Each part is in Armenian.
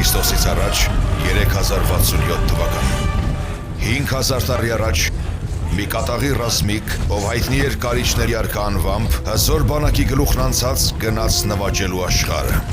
Քրիստոսից առաջ 3067 թվական 5000 տարի առաջ մի կատաղի ռազմիկ, ով հայտնի էր կարիճների արքա անվամբ, հզոր բանակի գլուխն անցած գնաց նվաճելու աշխարհը։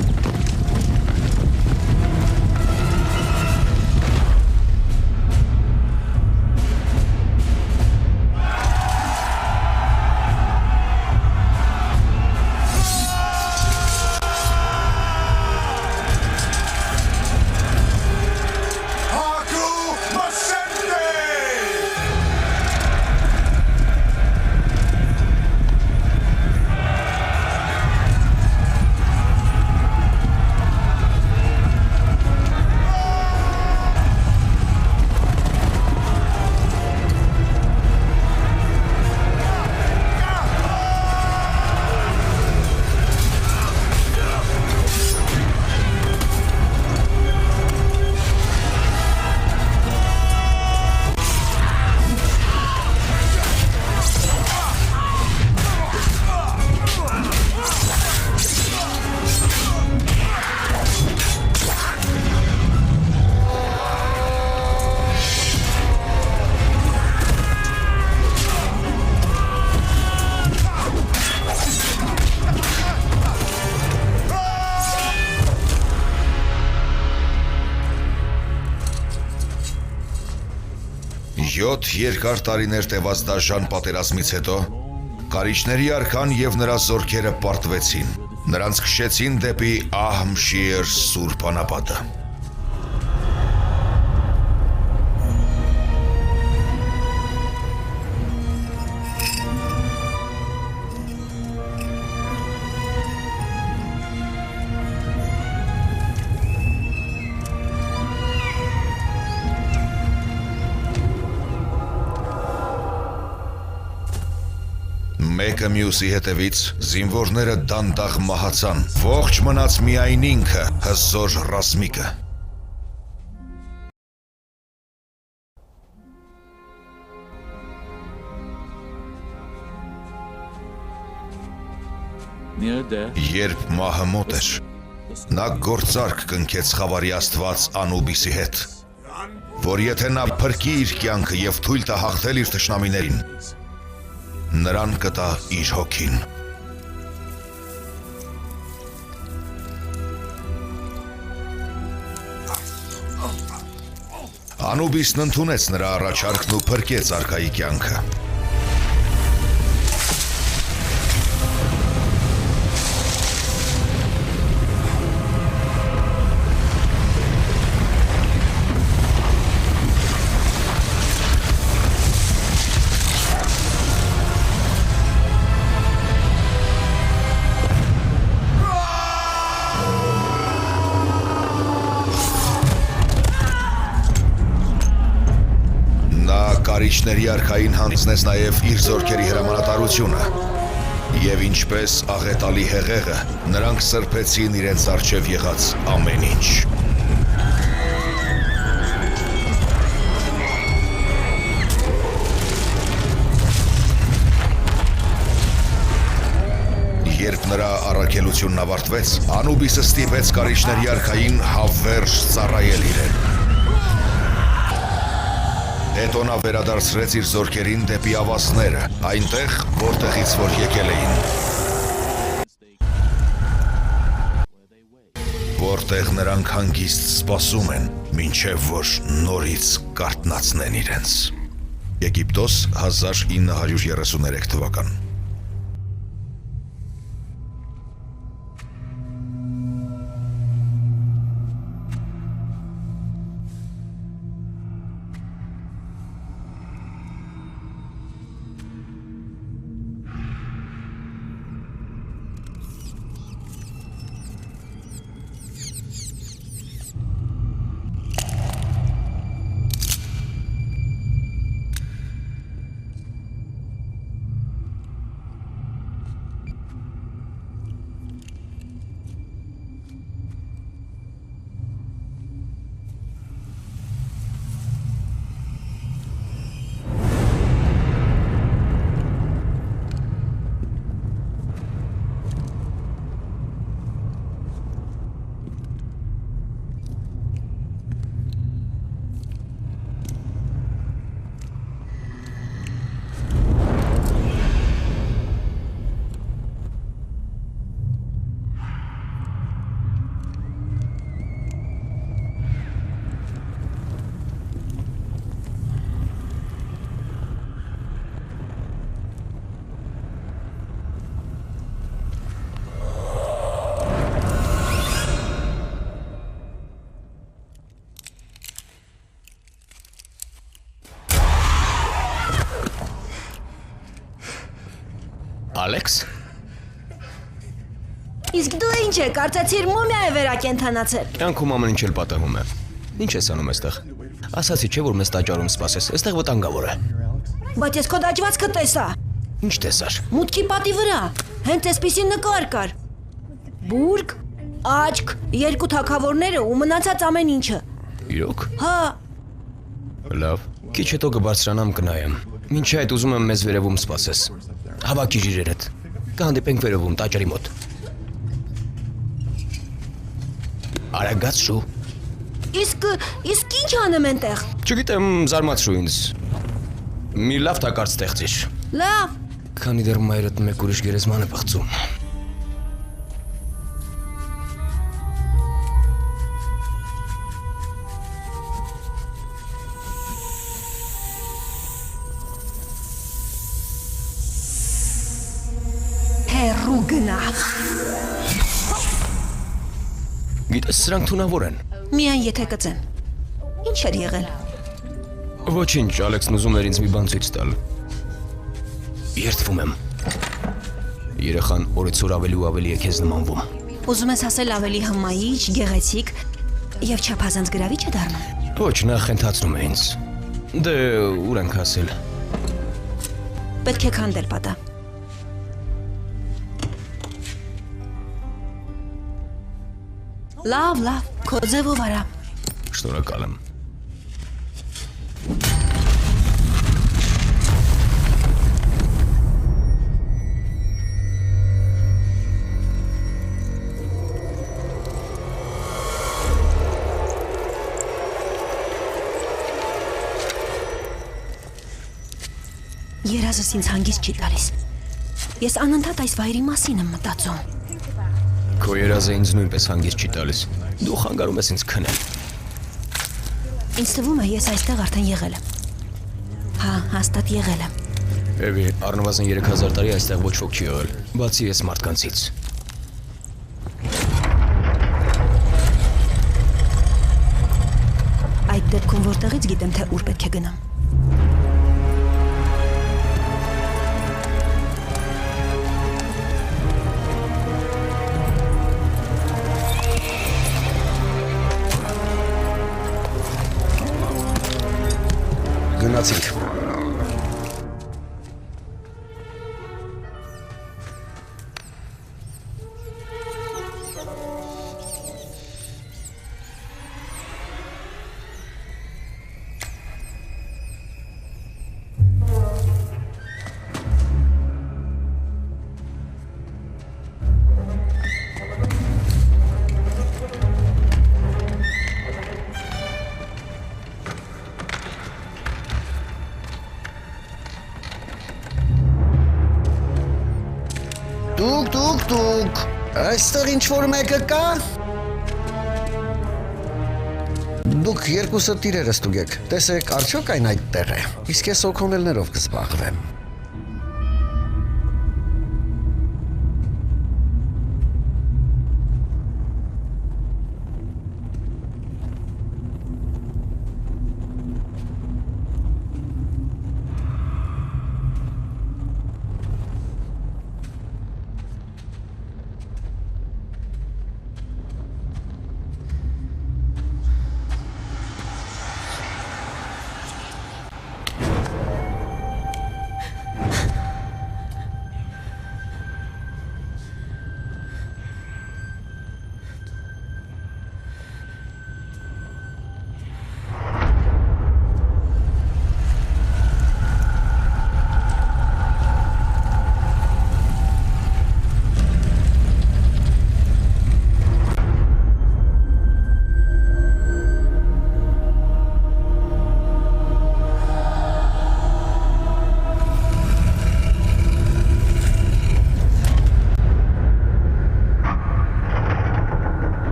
Յոթ երկար տարիներ տևած դաժան պատերազմից հետո կարիճների արքան եւ նրա զորքերը պարտվեցին։ Նրանց քշեցին դեպի Ահ-Մշիր սուրբ անապատը։ Մեկը մյուսի հետևից զինվորները դանդաղ մահացան, ողջ մնաց միայն ինքը, հզոր ռազմիկը։ Երբ մահը մոտ էր, նա գործարք կնքեց խավարի աստված Անուբիսի հետ, որ եթե նա փրկի իր կյանքը եւ թույլ տա հաղթել իր թշնամիներին, նրան կտա իր հոգին։ Անուբիսն ընդունեց նրա առաջարկն ու փրկեց արքայի կյանքը։ Կարիճների արքային հանձնեց նաև իր զորքերի հրամանատարությունը, եւ ինչպես աղետալի հեղեղը, նրանք սրբեցին իրենց առջև եղած ամեն ինչ։ Երբ նրա առաքելությունն ավարտվեց, Անուբիսը ստիպեց կարիճների արքային հավերժ ծառայել իրեն։ Հետո նա վերադարձրեց իր զորքերին դեպի ավասները, այնտեղ, որտեղից որ եկել էին։ Որտեղ նրանք հանգիստ սպասում են, մինչև որ նորից կարթնացնեն իրենց։ Եգիպտոս 1933 թվական։ Ալեքս։ Իսկ դու ինչ է, կարծեցիր մումիա է վերակենդանացել։ Կյանքում ամեն ինչ էլ պատահում է։ Ինչ ես անում այստեղ։ Ասացի չէ որ մեզ տաճարում սպասես, այստեղ վտանգավոր է։ Բայց ես քո դաջվածքը տեսա։ Ինչ տեսար։ Մուտքի պատի վրա հենց այսպիսի նկար կար։ Բուրգ, աչք, երկու թագավորները ու մնացած ամեն ինչը։ Իրոք։ Հա, Լավ։ Քիչ հետո կբարձրանամ կնայեմ։ Մինչ այդ ուզում եմ մեզ վերևում սպասես։ Հավաքիր իրերդ։ Կհանդիպենք վերևում տաճարի մոտ։ Արագած շու։ իսկ ինչ անեմ այնտեղ։ Չգիտեմ, զարմացրու ինձ։ Մի լավ տակարդ ստեղծիր։ Լավ, Քանի դեռ մայրդ մեկ ուրիշ գերեզման է բացում։ հերու գնա։ Գիտես, սրանք թունավոր են։ Միայն եթե կծեն։ Ինչ էր եղել։ Ոչինչ, Ալեքսն ուզում էր ինձ մի բան ցույց տալ։ Երդվում եմ։ Երեխան օրից օր ավելի ու ավելի է քեզ նմանվում։ Ուզում ես ասել ավելի հմայիչ, գեղեցիկ եւ չափազանց գրավիչ է դառնում։ Ոչ, նա խենթացնում է ինձ։ Դե, ուր ենք հասել։ Պետք է քանդել պատա։ Լավ, քո ձևով արա։ Շնորհակալ եմ։ Երազս ինձ հանգիստ չի տալիս։ Ես անընդհատ այս վայրի մասին եմ մտածում։ Քո երազը ինձ նույնպես հանգիստ չի տալիս։ Դու խանգարում ես ինձ քնել։ Ինձ թվում է ես այստեղ արդեն եղել եմ։ Հա, հաստատ եղել եմ։ Էվի, առնվազն 3000 տարի այստեղ ոչ ոք չի եղել, բացի ես մարդկանցից։ Այդ դեպքում որտեղից գիտեմ, թե ուր պետք է գնամ։ Գնացինք։ Դուք, այստեղ ինչ-որ մեկը կա։ Դուք երկուսը տիրերը ստուգեք, տեսեք արդյոք այն այդտեղ է, իսկ ես օգոնելներով կզբաղվեմ։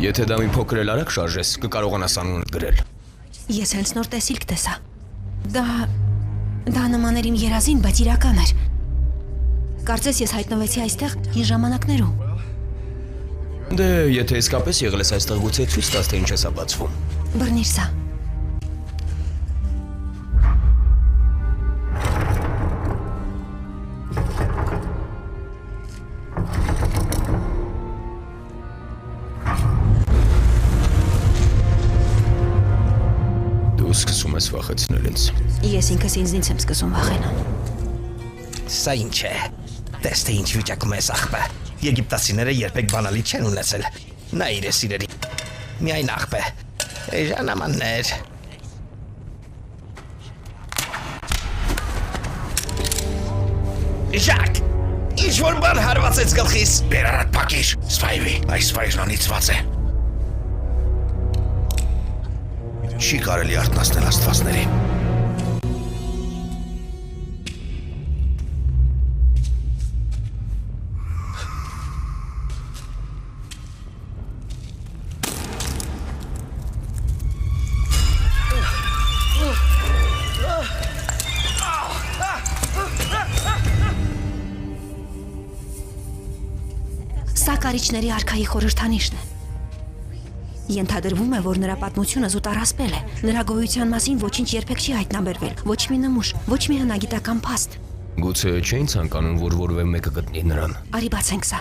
Եթե դա մի փոքր էլ արագ շարժես, կկարողանաս անունդ գրել։ Ես հենց նոր տեսիլք տեսա։ Դա նման էր իմ երազին, բայց իրական էր։ Կարծես ես հայտնվեցի այստեղ հին ժամանակներում։ Դե, եթե իսկապես եղել ես այստեղ, գուցե ցույց տաս, թե ինչ է սա բացվում։ Բռնիր սա։ Դու սկսում ես վախեցնել ինձ։ Ես ինքս ինձնից եմ սկսում վախենալ։ Սա ինչ է։ Տես թե ինչ վիճակում ես աղբը։ Եգիպտացիները երբեք բանալի չեն ունեցել։ Նա իր է սիրերի։ Միայն աղբը։ Էժանամաններ։ Ժակ, ինչ որ բան հարվածեց գլխիս։ Բեր արդ փակիր, Սպայվի, այս վայրն անիծված է։ Չի կարելի արթնացնել աստվածներին։ Սա կարիճների արքայի խորհրդանիշն է։ Ենթադրվում է, որ նրա պատմությունը զուտ առասպել է։ Նրա գոյության մասին ոչինչ երբեք չի հայտնաբերվել։ Ոչ մի նմուշ, ոչ մի հնագիտական փաստ։ Գուցե չէին ցանկանում, որ որևէ մեկը գտնի նրան։ Արի բացենք սա։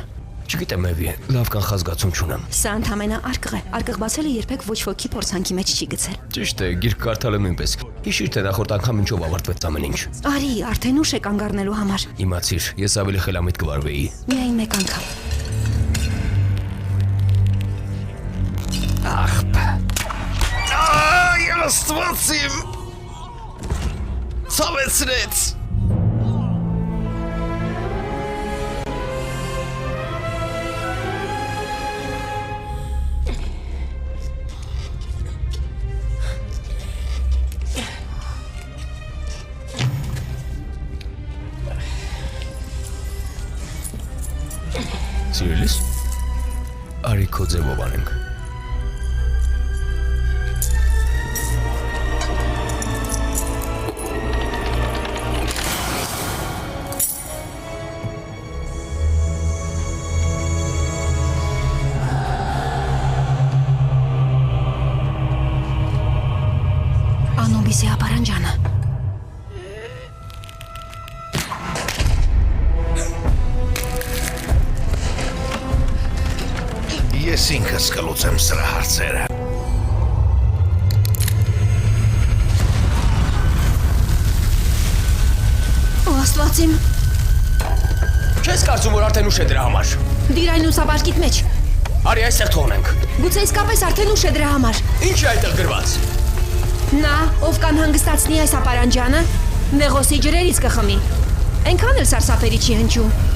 Չգիտեմ, Էվի, լավ կանխազգացում չունեմ։ Սա ընդամենը արկղ է։ Արկղ բացելը երբեք ոչ ոքի փորձանքի մեջ չի գցել։ Ճիշտ է, գիրք կարդալը նույնպես։ Հիշիր, թե նախորդ անգամ ինչով ավարտվեց ամեն ինչ։ Արի, արդեն ուշ է կանգ առնելու համար։ Իմացիր, ես ավելի խելամիտ կվարվեի։ Միայն մեկ անգամ։ Աղբ։ Աստված իմ։ Ցավեցրեց։ Սիրելիս, արի քո ձևով անենք։ Անոբիսի ապարանջանը։ Ես ինքս կլուծեմ սրա հարցերը։ Ո Աստված իմ, Չես կարծում, որ արդեն ուշ է դրա համար։ դիր այն ուսապարկիտ մեջ։ Արի այստեղ թողնենք։ Գուցե իսկապես արդեն ուշ է դրա համար։ Ինչ է այդտեղ գրված։ Նա, ով կանհանգստացնի այս ապարանջանը, նեղոսի ջրերից կխմի։ Այնքան էլ սարսափելի չի հնչում։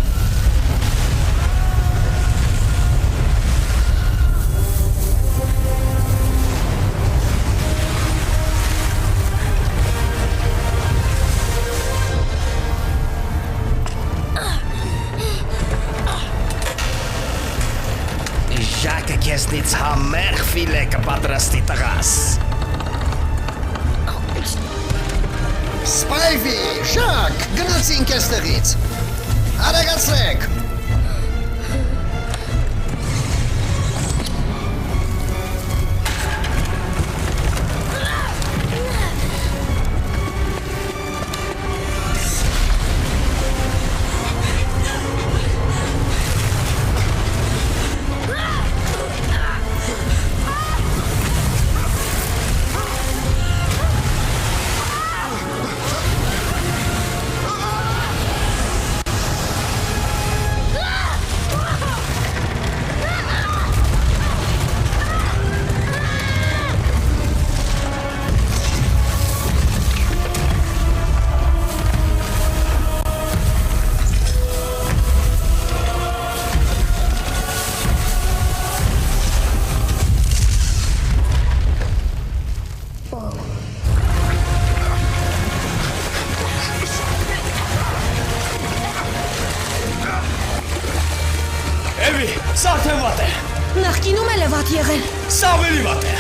Ժակը քեզնից համեղ ֆիլե կպատրաստի տղաս։ Սպայվի, Ժակ, գնացինք այստեղից։ Արագացրեք։ Կինում էլ է վատ եղել։ Սա ավելի վատ է։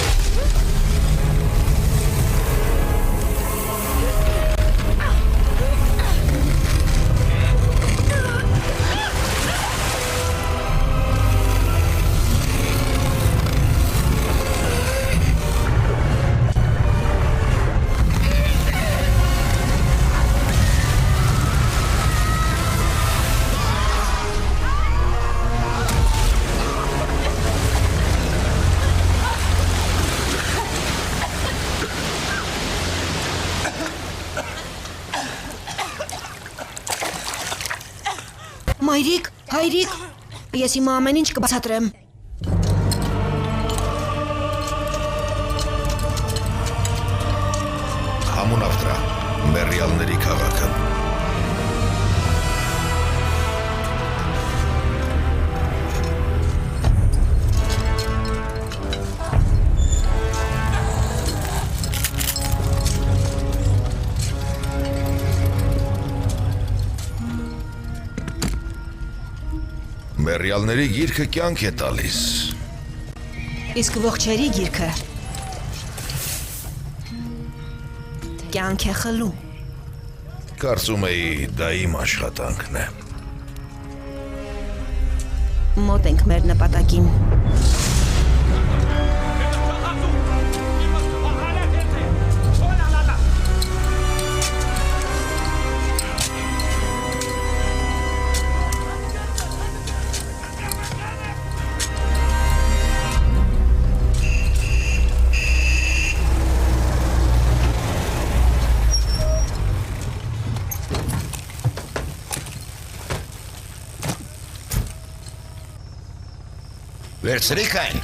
Մայրիկ, հայրիկ, ես հիմա ամեն ինչ կբացատրեմ։ Համունավ դրա, մեռյալների քաղաքը։ Մեռյալների գիրքը կյանք է տալիս։ Իսկ ողջերի գիրքը կյանք է խլում։ Կարծում էի դա իմ աշխատանքն է։ Մոտ ենք մեր նպատակին։ Վերցրիք այն։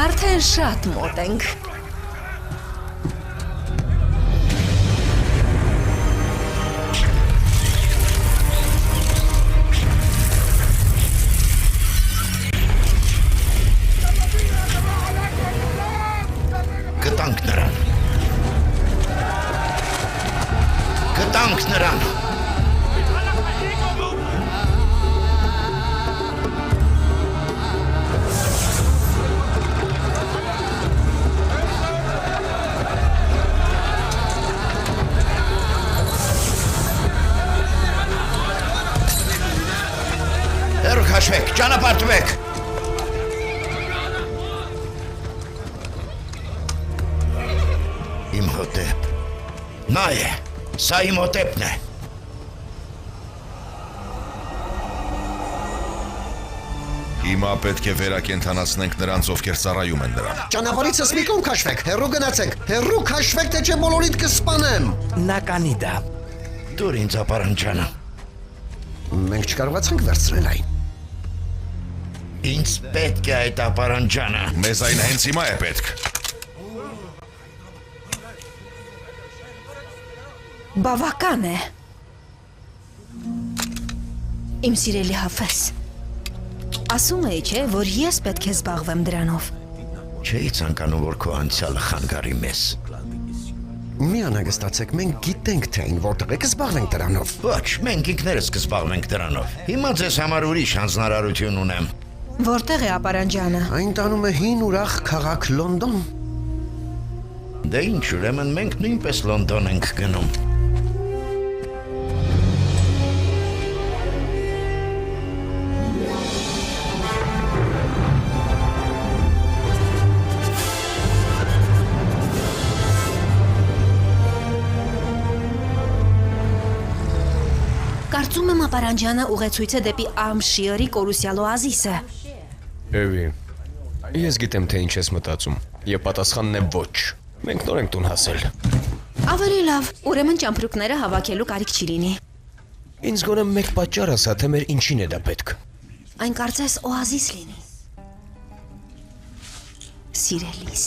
Արդեն շատ մոտ ենք։ Գտանք նրան։ Գտանք նրան։ Հեռու քաշվեք, ճանապարհվեք։ Իմ հոտեպ։ Նա է, սա իմ հոտեպն է։ Հիմա պետք է վերակենդանացնենք նրանց, ովքեր ծառայում են նրան։ Ճանապարհիցս մի կողմ քաշվեք, հեռու գնացեք, հեռու քաշվեք, թե չէ բոլորիդ կսպանեմ։ Նա կանի դա։ Դուր ինձ ապարանջանը։ Մենք չկարողացանք վերցնել այն։ Ինձ պետք է այդ ապարանջանը։ Մեզ այն հենց հիմա է պետք։ Բավական է։ Իմ սիրելի Հաֆեզ, ասում էի, չէ, որ ես պետք է զբաղվեմ դրանով։ Չէի ցանկանում, որ քո անցյալը խանգարի մեզ։ Մի անհանգստացեք, մենք գիտենք թե այն որտեղ է կզբաղվենք դրանով։ Ոչ, մենք ինքներս կզբաղվենք դրանով։ Հիմա ձեզ համար ուրիշ հանձնարարություն ունեմ։ Որտեղ է ապարանջանը։ Այն տանում է հին ուրախ քաղաք Լոնդոն։ Դե ինչ, ուրեմն մենք նույնպես Լոնդոն ենք գնում։ Կարծում եմ ապարանջյանը ուղեցույց է դեպի Ամշիրի կորուսյալ օազիսը։ Էվի, ես գիտեմ, թե ինչ ես մտածում, եւ պատասխանն է ոչ։ Մենք նոր ենք տուն հասել։ Ավելի լավ, ուրեմն ճամպրուկները հավաքելու կարիք չի լինի։ Ինձ գոնե մեկ պատճառ ասա, թե մեր ինչին է դա պետք։ Այն կարծես օազիս լինի։ Սիրելիս։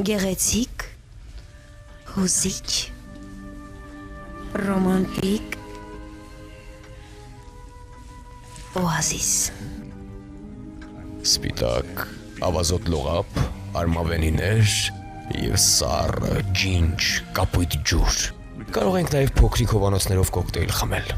Գեղեցիկ, հուզիչ, ռոմանտիկ օազիս։ Սպիտակ, ավազոտ լողապ, արմավենիներ եւ սառը, ջինջ, կապույտ ջուր։ Կարող ենք նաեւ փոքրիկ հովանոցներով կոկտեյլ խմել։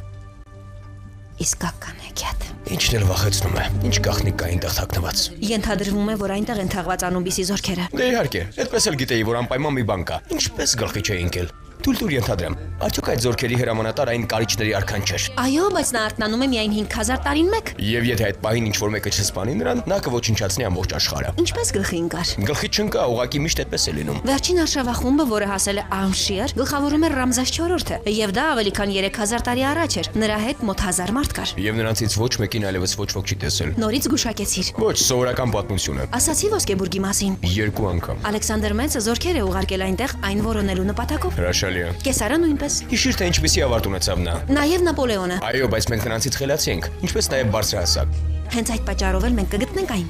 Իսկական հեքիաթ։ Ինչն էլ վախեցնում է։ Ինչ գախնիկ կա այնտեղ թաքնված։ Ենթադրվում է, որ այնտեղ են թաղված Անուբիսի զորքերը։ Դե իհարկե, այդպես էլ գիտեի, որ անպայման մի բան կա։ Ինչպես գլխի չէի ընկել։ Թույլ ենթադրեմ։ Արդյոք այդ զորքերի հրամանատար այն կարիճների արքան չէր։ Այո, բայց նա արթնանում է միայն 5000 տարին մեկ։ Եվ եթե այդ պահին ինչ-որ մեկը չսպանի նրան, նա կոչնչացնի ամբողջ աշխարհը։ Ինչպես գլխի ընկար։ Գլխի չընկա, ուղակի միշտ այդպես է լինում։ Վերջին արշավախումբը, որը հասել է Ամշիր, գլխավորում էր Ռամզես IV-ը, եւ դա ավելի քան 3000 տարի առաջ էր։ Նրա հետ մոտ 1000 մարդ կար։ Եվ նրանցից ոչ մեկին այլևս ոչ ոք չի տեսել։ Նորից զգուշակեցիր։ Ոչ, սովորական պատմություն է։ Ասացի Ոսկեբուրգի մասին։ 2 անգամ։ Ալեքսանդր Մեծը զորքեր է ուղարկել այնտեղ այն որոնելու նպատակով։ Հրաշալի է։ Կեսարը նույնպես։ Հիշիր, թե ինչպեսի ավարտ ունեցավ նա։ Նաեւ Նապոլեոնը։ Այո, բայց մենք նրանցից խելացի ենք, ինչպես նաև բարձրահասակ։ Հենց այդ պատճառով էլ մենք կգտնենք այն։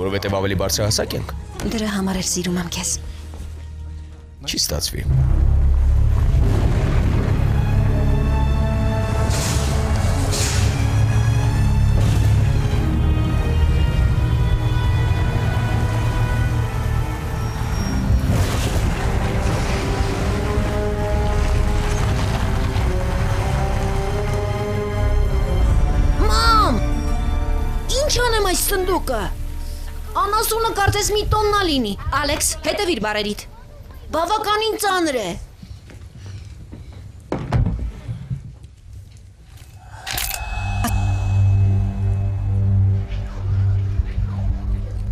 Որովհետև ավելի բարձրահասակ ենք։ Դրա համար էլ սիրում եմ քեզ։ Չի ստացվի։ Այս սնդուկը անասունը կարծես մի տոննա լինի։ Ալեքս, հետևիր բարերիդ։ Բավականին ծանր է։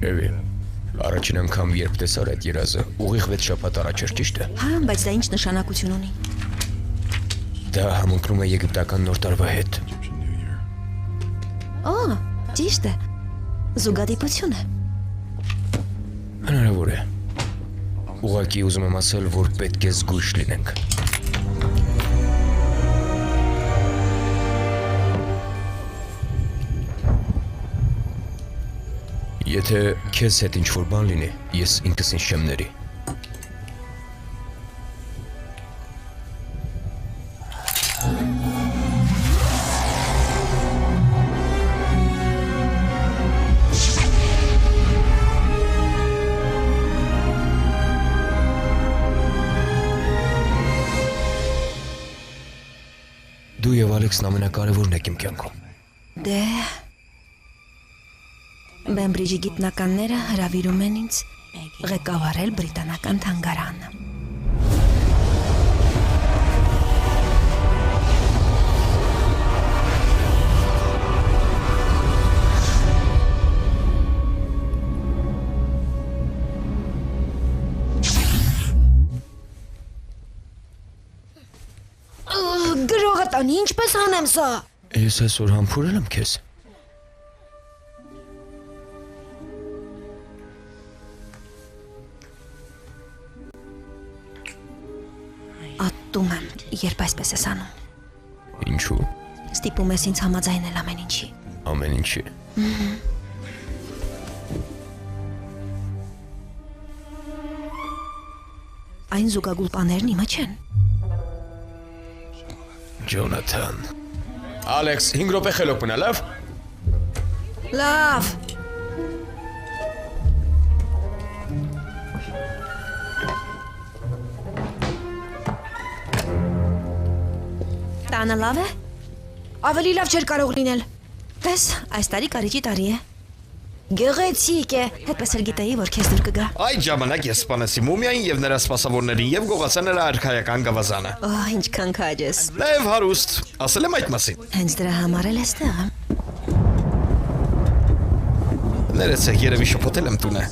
Էվի, առաջին անգամ երբ տեսար այդ երազը, ուղիղ 6 շաբաթ առաջ էր, ճիշտ է։ Հա, բայց դա ինչ նշանակություն ունի։ Դա համընկնում է եգիպտական նոր տարվա հետ։ Օ, ճիշտ է։ Զուգադիպություն է։ Հնարավոր է։ Ուղղակի ուզում եմ ասել, որ պետք է զգույշ լինենք։ Եթե քեզ հետ ինչ-որ բան լինի, ես ինքս ինձ չեմ ների։ Դու եւ Ալեքսն ամենակարևորն եք իմ կյանքում։ Դե Բեմբրիջի գիտնականները հրավիրում են ինձ ղեկավարել բրիտանական թանգարանը։ Գրողը տանի, ինչպես անեմ սա։ Ես այսօր համբուրել եմ քեզ։ Ատում եմ, երբ այսպես ես անում։ Ինչու։ Ստիպում ես ինձ համաձայնել ամեն ինչի։ Ամեն ինչի։ Այն զուգագուլպաներն իմը չեն։ Ջոնաթան։ Ալեքս, 5 րոպե խելոք մնա, լավ։ Լավ։ Տանը լավ է։ Ավելի լավ չէր կարող լինել։ Տես, այս տարի կարիճի տարի է։ Գեղեցիկ է։ Հետպես էլ գիտեի, որ քեզ դուր կգա։ Այդ ժամանակ ես սպանեցի մումիային եւ նրա սպասավորներին եւ գողացա նրա արքայական գավազանը։ Օ, ինչքան քաջ ես։ Նաեւ հարուստ, ասել եմ այդ մասին։ Հենց դրա համար էլ էստեղ եմ։ Ներեցեք, երևի շփոթել եմ տունը։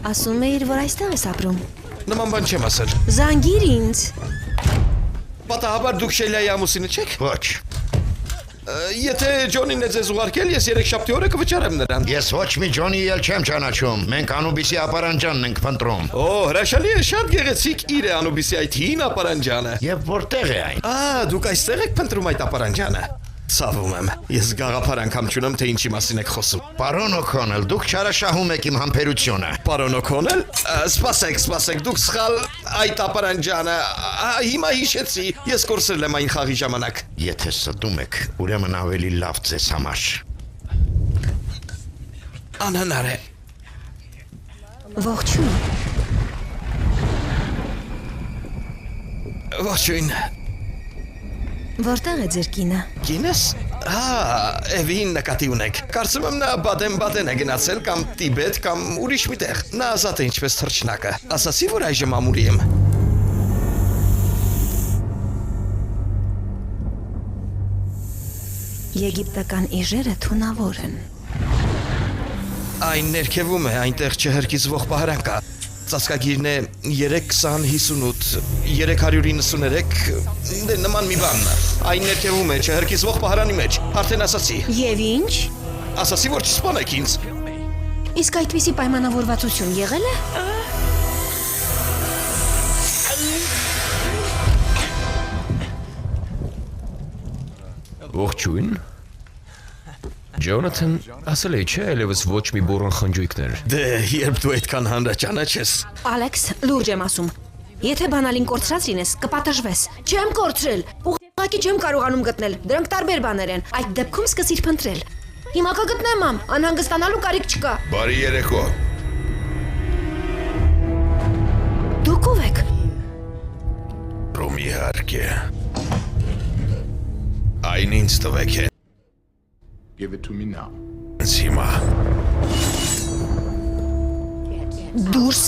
Ասում էիր, որ այստեղ ես ապրում։ Նման բան չեմ ասել։ Զանգիր ինձ։ Պատահաբար դուք Շելյայի ամուսինը չեք։ Ոչ։ Եթե Ջոնին է ձեզ ուղարկել, ես 3 օրը կվճարեմ նրան։ Ես ոչ մի Ջոնի էլ չեմ ճանաչում։ Մենք Անուբիսի ապարանջանն ենք փնտրում։ Օ, հրաշալի է, շատ գեղեցիկ իր է Անուբիսի այդ հին ապարանջանը։ Եվ որտեղ է այն։ Դուք այստեղ եք փնտրում այդ ապարանջանը։ Ցավում եմ։ Ես գաղափար անգամ չունեմ, թե ինչի մասին եք խոսում։ Պարոն Օքոնել, դուք չարաշահում եք իմ համբերությունը։ Պարոն Օքոնել, սպասեք, դուք սխալ այդ ապարանջանը։ Հիմա հիշեցի, ես կորցրել եմ այն խաղի ժամանակ։ Եթե ստում եք, ուրեմն ավելի լավ ձեզ համար։ Անհնար է։ Ողջույն։ Ողջույն։ Որտեղ է ձեր կինը։ Կինս։ Էվին նկատի ունեք։ Կարծում եմ նա Բադեն է գնացել կամ Տիբետ կամ ուրիշ մի տեղ։ Նա ազատ է ինչպես թռչնակը։ Ասացի, որ այժմ ամուրի եմ։ Եգիպտական իժերը թունավոր են։ Այն ներքևում է, այնտեղ չհրկիզվող պահարան կա։ Ծածկագիրն է 32058 393 նման մի բան։ Այն ներքևում է, չհրկիզվող պահարանի մեջ։ Արդեն ասացի։ Եվ ինչ։ Ասացի, որ չսպանեք ինձ։ Իսկ այդպիսի պայմանավորվածություն եղել է։ Ողջույն։ Ջոնաթան, ասել է չէ, այլևս ոչ մի բուրըն խնջույքներ։ Դե, երբ դու այդքան հանրաճանաչ ես։ Ալեքս, լուրջ եմ ասում։ Եթե բանալին կորցրած լինես, կպատժվես։ Չեմ կորցրել։ Ուղղակի չեմ կարողանում գտնել։ Դրանք տարբեր բաներ են։ Այդ դեպքում սկսիր փնտրել։ Հիմա կգտնեմ ամ, անհանգստանալու կարիք չկա։ Բարի երեկո։ Դուք ով եք։ Ռոմ իհարկե։ Այն ինձ տվեք է։ Give it to me now. Հիմա։ Դուրս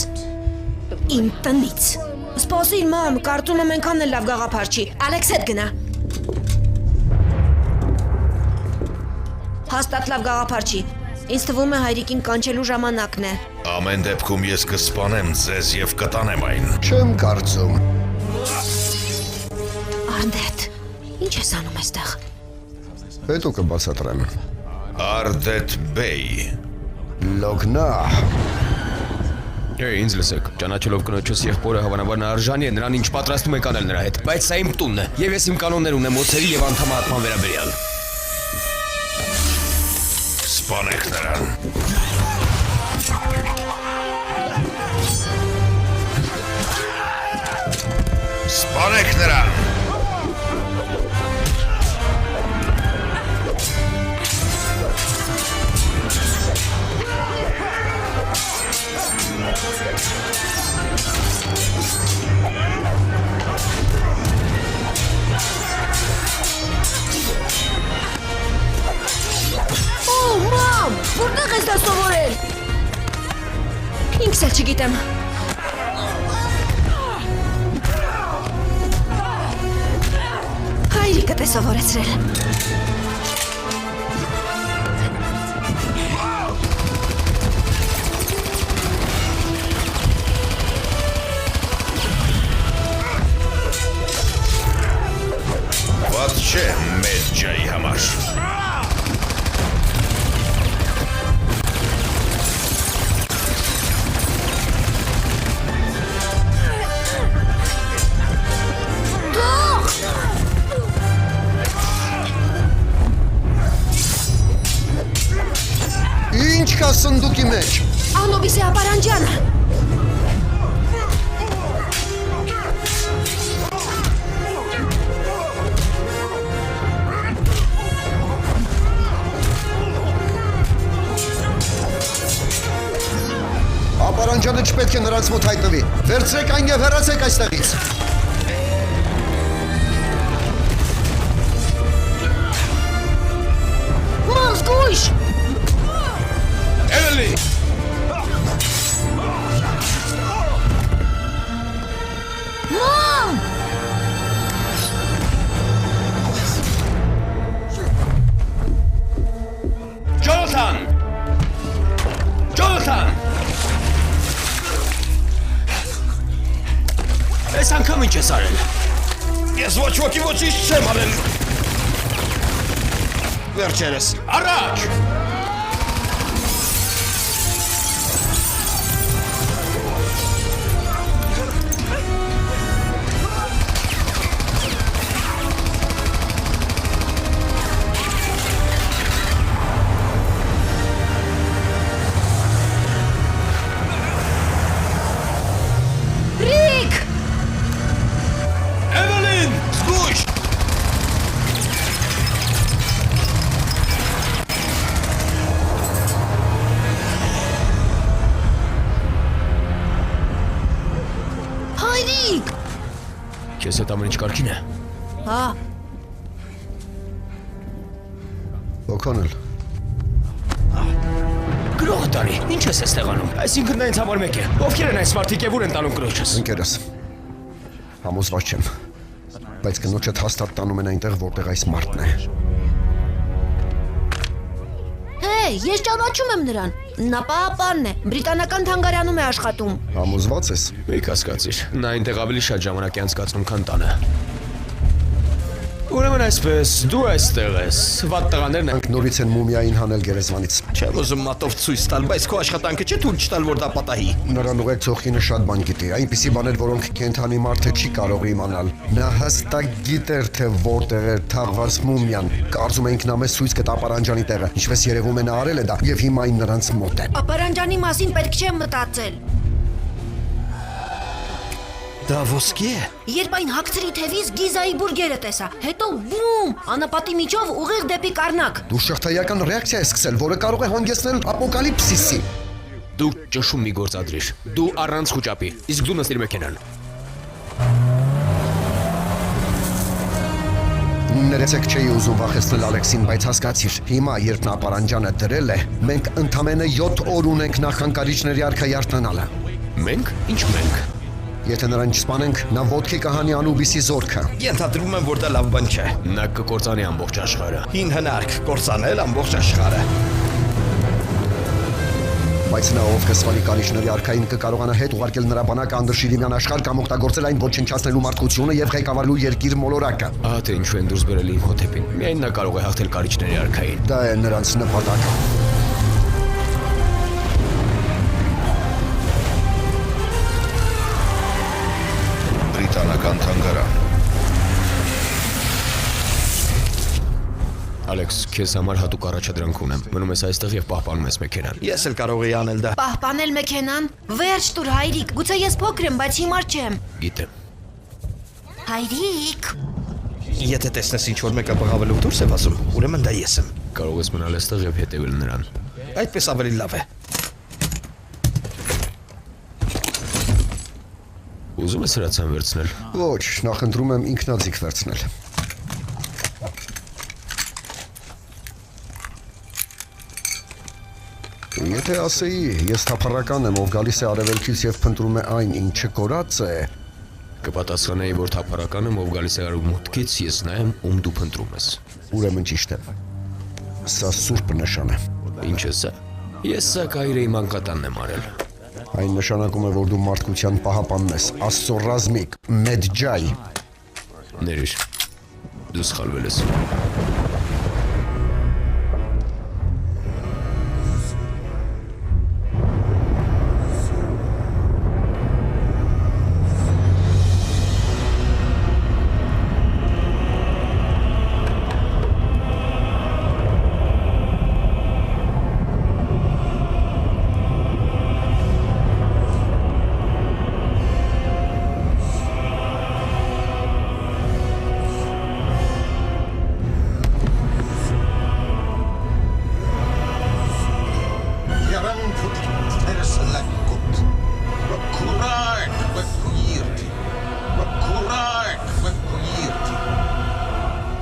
իմ տնից։ Սպասիր, մամ, կարծում եմ այնքան էլ լավ գաղափար չի։ Ալեքս հետ գնա։ Հաստատ լավ գաղափար չի։ Ինձ թվում է հայրիկին կանչելու ժամանակն է։ Ամեն դեպքում ես կսպանեմ ձեզ եւ կտանեմ այն։ Չեմ կարծում։ Արդետ, ինչ ես անում այստեղ։ Հետո կբացատրեմ։ Արդետ Բեյ։ Լոգնա։ Ինձ լսեք, ճանաչելով կնոջս եղբորը հավանաբար նա արժանի է նրան ինչ պատրաստում եք անել նրա հետ, բայց սա իմ տունն է, եւ ես իմ կանոններ ունեմ օծերի եւ անդամահատման վերաբերյալ։ Սպանեք նրան։ Սպանեք նրան։ Մամ, որտեղ ես դա սովորել։ Ինքս էլ չգիտեմ։ Հայրիկդ է սովորեցրել։ Ված չէ մեծ ջայի համար։ Ինչ կա սնդուկի մեջ։ Անոբիսի ապարանջանը։ Ապարանջանը չպետք է նրանց մոտ հայտնվի։ Վերցրեք այն եւ հեռացեք այստեղից։ Մամ, զգույշ։ Էլի։ ոքի ոչինչ չեմ արել։ Վերջերս։ Առաջ։ Ռիկ! Էվելին, զգույշ։ Հայրիկ! Քեզ հետ ամեն ինչ կարգին է։ Հա, Օքոնել, Գրողը տանի, ինչ ես էստեղ անում։ Այսինքն նա ինձ համար մեկ է։ Ովքեր են այս մարդիկ եւ ուր են տանում կրոջս։ ընկերս։ Համոզված չեմ։ Բայց կնոջդ հաստատ տանում են այնտեղ, որտեղ այս մարդն է։ հեյ, ես ճանաչում եմ նրան։ Նա պահապանն է, բրիտանական թանգարանում է աշխատում։ Համոզված ես։ Մի կասկածիր։ Նա այնտեղ ավելի շատ ժամանակ է անցկացնում, քան տանը։ Ուրեմն այսպես, դու այստեղ ես։ Վատ տղաներն են։ Նորից են մումիային հանել գերեզմանից։ Չեմ ուզում մատով ցույց տալ, բայց քո աշխատանքը չէ թույլ չտալ, որ դա պատահի։ Նրան ուղեկցող կինը շատ բան գիտի, այնպիսի բաներ, որոնք կենթանի մարդը չի կարող իմանալ։ Նա հստակ գիտեր, թե որտեղ է թաղված մումիան։ Կարծում էինք նա մեզ ցույց կտա Ապարանջանի տեղը, ինչպես երևում է նա արել է դա, եւ հիմա այն նրանց մոտ է։ Ապարանջանի մասին պետք չէ մտածել։ Դա ոսկի է։ Երբ այն հագցրի թևից Գիզայի բուրգերը տեսա, հետո բում, անապատի միջով ուղիղ դեպի Կարնակ։ Դու շղթայական ռեակցիա ես սկսել, որը կարող է հանգեցնել ապոկալիպսիսի։ Դու ճշում մի գործադրիր։ Դու առանց խոճապի։ Իսկ դու նստիր մեքենան։ Ներեցեք չէի ուզում վախեցնել Ալեքսին, բայց հասկացիր, հիմա երբ նա Ապարանջանը դրել է, մենք ընդամենը 7 օր ունենք նախանկարիչների արքայի արթնանալը։ Մենք? Ինչ մենք։ Եթե նրան չսպանենք, նա ոտքի կհանի Անուբիսի զորքը։ Ենթադրում եմ, որ դա լավ բան չէ։ Նա կկործանի ամբողջ աշխարհը։ Հին հնարք կործանել ամբողջ աշխարհը։ Բայց նա ով կսվալի կարիչների արքային կկարողանա հետ ուղարկել նրա բանակը անդրշիրիմյան աշխարհ կամ օգտագործել այն ոչնչացնելու մարդկությունը եւ ղեկավարելու երկիր մոլորակը։ Ահա թե ինչու են դուրս բերել իմ հոթեպին։ Միայն նա կարող է հաղթել կարիչների արքային։ Դա է նրանց նպատակը։ Բրիտանական թանգարան։ Ալեքս, քեզ համար հատուկ առաջադրանք ունեմ։ Մնում ես այստեղ եւ պահպանում ես մեքենան։ Ես էլ կարող եի անել դա։ Պահպանել մեքենան։ Վերջ տուր հայրիկ, գուցե ես փոքր եմ, բայց հիմար չեմ։ Գիտեմ։ Հայրիկ, Եթե տեսնես ինչ որ մեկը բղավելով դուրս է վազում, ուրեմն դա ես եմ։ Կարող ես մնալ այստեղ եւ հետևել նրան։ Այդպես ավելի լավ է։ Ուզում ես հրացան վերցնել։ Ոչ, նախընտրում եմ ինքնաձիգ վերցնել։ Եթե ասեի, ես թափառական եմ, ով գալիս է արևելքից եւ փնտրում է այն, ինչը կորած է, Կպատասխանեի, որ թափառական եմ, ով գալիս է արևմուտքից, ես նայեմ, ում դու փնտրում ես։ ուրեմն ճիշտ է։ Սա սուրբ նշան է։ Ինչ է սա։ Ես սա Կայրեի մանկատանն եմ արել։ Այն նշանակում է, որ դու մարդկության պահապանն ես, Աստծո ռազմիկ, Մեդջայ։ Ներիր։ Դու սխալվել ես։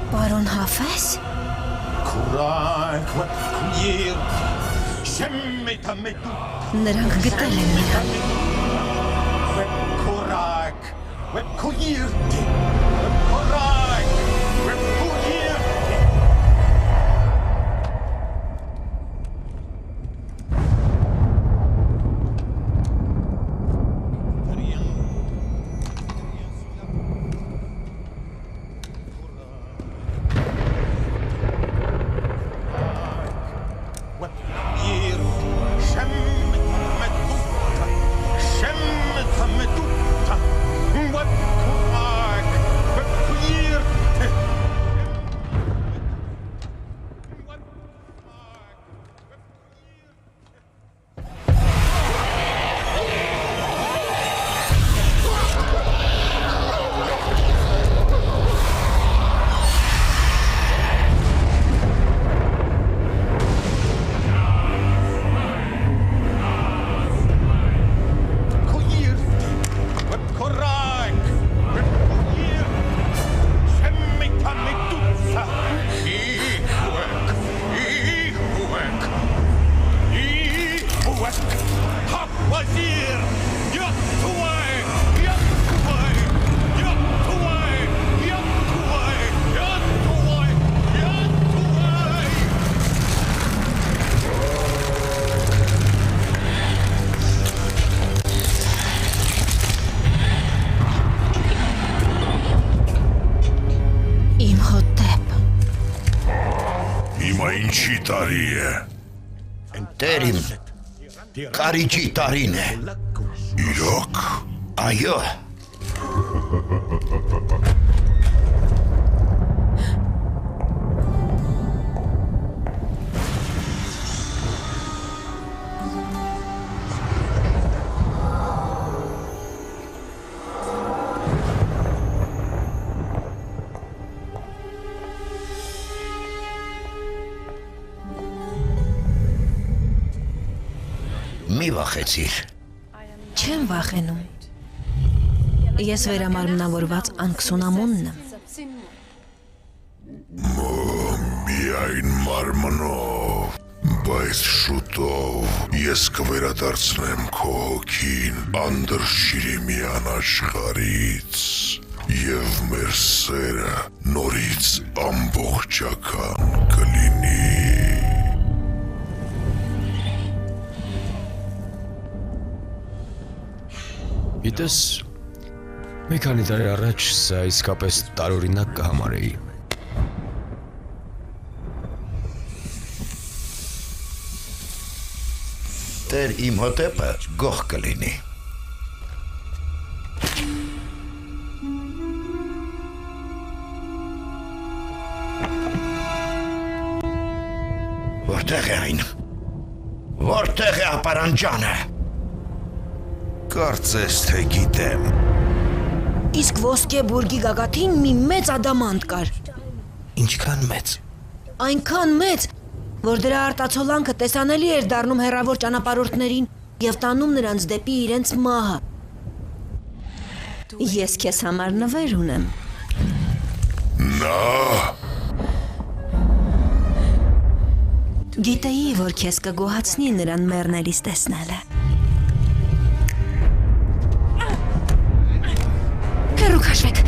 Պարոն Հաֆես։ Նրանք գտել են նրան։ Հիմա ինչի տարի է։ Տերիմ, կարիճի տարին է։ Իրոք։ Այո։ Մի վախեցիր։ Չեմ վախենում։ Ես վերամարմնավորված անքսունամոնն եմ։ Միայն մարմնով, բայց շուտով ես կվերադարձնեմ քո հոգին Անդրշիրիմյան աշխարից եւ մեր սերը նորից ամբողջական կլինի։ Գիտես, մի քանի տարի առաջ սա իսկապես տարօրինակ կհամարեի։ Տեր իմ հոտեպը գող կլինի։ Որտեղ է այն։ Որտեղ է ապարանջանը։ Կարծես թե գիտեմ։ Իսկ ոսկե բուրգի գագաթին մի մեծ ադամանտ կար։ Ինչքան մեծ։ Այնքան մեծ, որ դրա արտացոլանքը տեսանելի էր դառնում հեռավոր ճանապարհորդներին եւ տանում նրանց դեպի իրենց մահը։ Ես քեզ համար նվեր ունեմ։ Նա Գիտեի, որ քեզ կգոհացնի նրան մեռնելիս տեսնելը։ Հերու քաշվեք։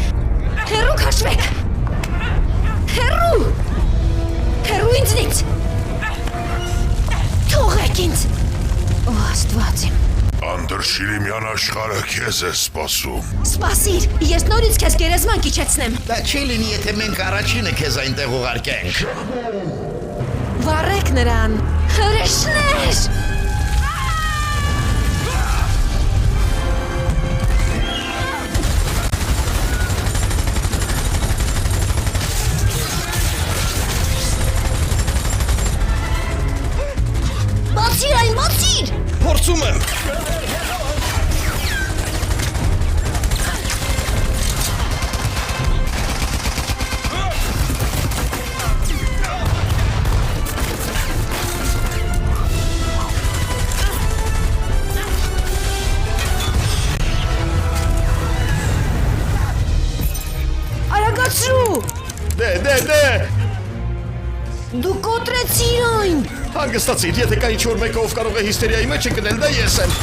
Հերու քաշվեք։ Հերու։ Հերու ինձնից։ Թողեք ինձ։ Ո Աստված իմ։ Անդրշիրիմյան աշխարհը քեզ է սպասում։ Սպասիր, ես նորից քեզ գերեզման կիչեցնեմ։ Դա չի լինի, եթե մենք առաջինը քեզ այնտեղ ուղարկենք։ Վառեք նրան։ Հրեշներ։ Բացիր այն, բացիր։ Փորձում եմ։ Արագացրու։ Դե։ Դու կոտրեցիր այն։ Հանգստացիր, եթե կա ինչ-որ մեկը ով կարող է հիստերիայի մեջ ընկնել, դա ես եմ։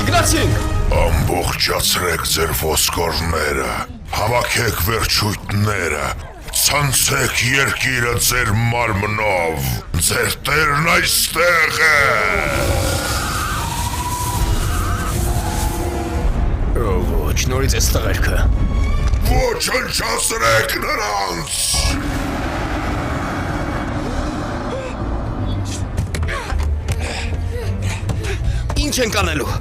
Գրացին։ Ամբողջացրեք ձեր ոսկորները, հավաքեք վերջույթները, ցանցեք երկիրը ձեր մարմնով, ձեր տերն այստեղ է։ Ոչ, նորից էս տղերքը։ Ոչնչացրեք նրանց։ Ինչ ենք անելու։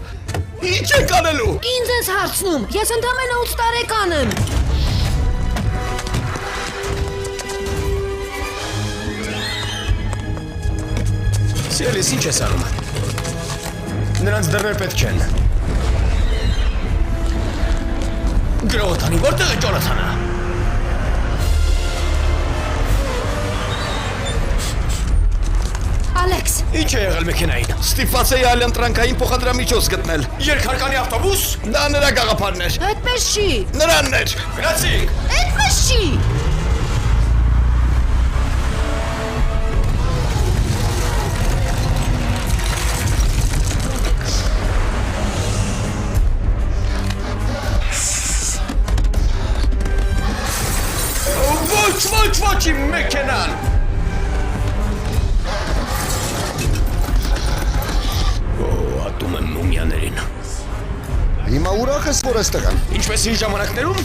Ինչ ենք անելու։ Ինձ ես հարցնում, ես ընդամենը 8 տարեկան եմ։ Սիրելիս, ինչ ես անում։ Նրանց դռներ պետք չեն։ Գրողոթանի, որտեղ է Ջոնաթանը։ Ալեքս, Ինչ է եղել մեքենային։ Ստիպված էի այլ ընտրանքային փոխադրամիջոց գտնել։ Երկհարկանի ավտոբուս։ Դա նրա գաղափարն էր։ Այդպես չի։ Նրանն էր։ Գնացինք։ Այդպես չի։ Ոչ իմ մեքենան։ Ատում եմ մումիաներին։ Հիմա ուրախ ես, որ այստեղ եմ։ Ինչպես իր ժամանակներում։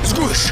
Զգույշ։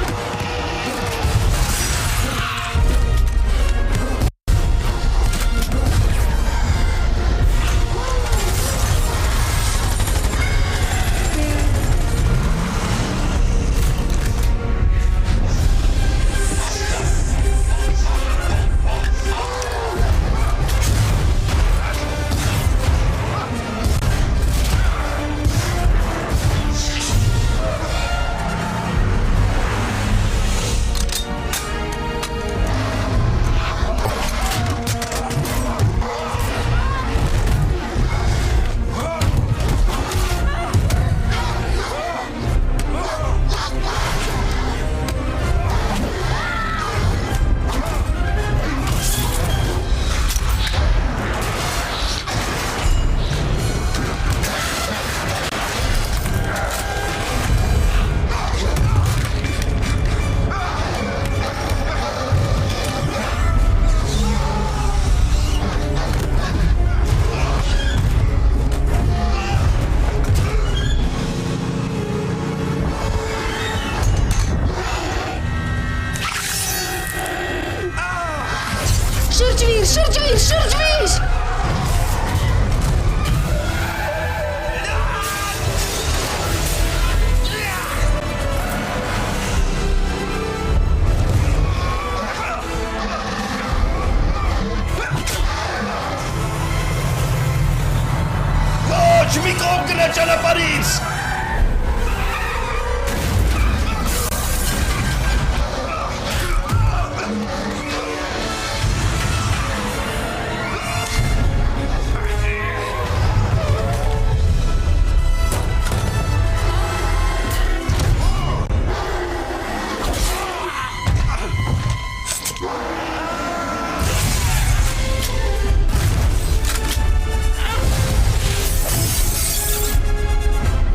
Շրջվիր։ Ոչ մի կողմ գնա ճանապարհից։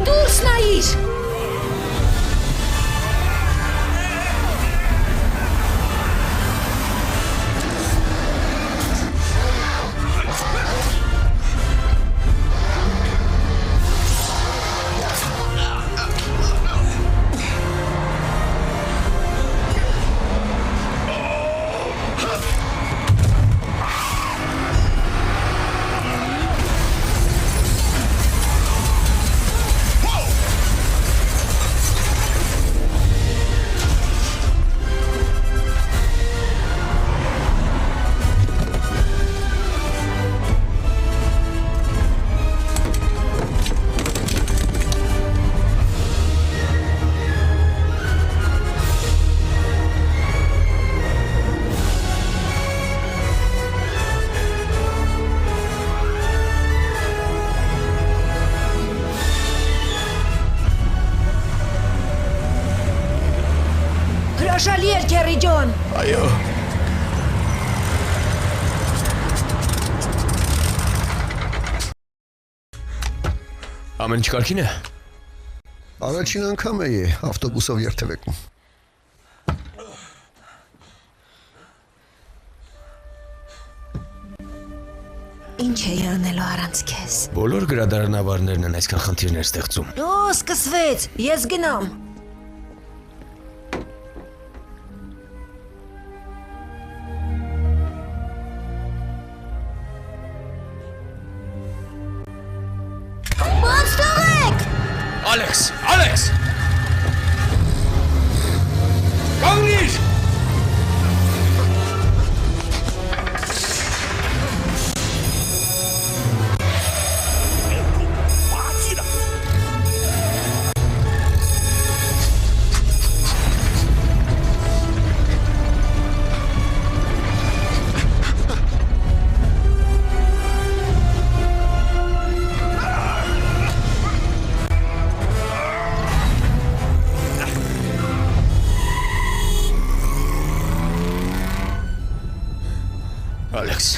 Դուրս նայիր։ Հրաշալի էր, Քերի ջոն։ Այո։ Ամեն ինչ կարգին է։ Առաջին անգամ էի ավտոբուսով երթևեկում։ Ինչ էի անելու առանց քեզ։ Բոլոր գրադարանավարներն են այսքան խնդիրներ ստեղծում։ Օ, սկսվեց։ Ես գնամ։ Բաց թողեք։ Ալեքս։ Կանգնիր։ Ալեքս,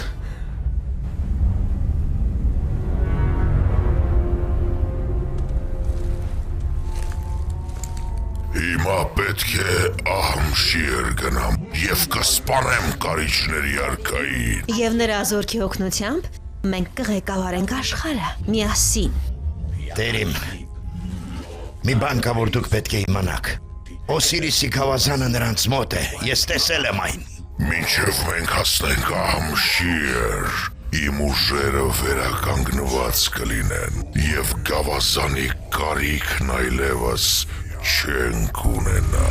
Հիմա պետք է ահմշիեր գնամ եւ կսպանեմ կարիճների արքային։ Եվ նրա զորքի օգնությամբ մենք կղեկավարենք աշխարհը միասին։ Տերիմ, մի բան կա, որ դուք պետք է իմանաք։ Օսիրիսի գավազանը նրանց մոտ է, ես տեսել եմ այն։ Մինչև մենք հասնենք ահմշիեր, իմ ուժերը վերականգնված կլինեն եւ գավազանի կարիքն այլևս չենք ունենա։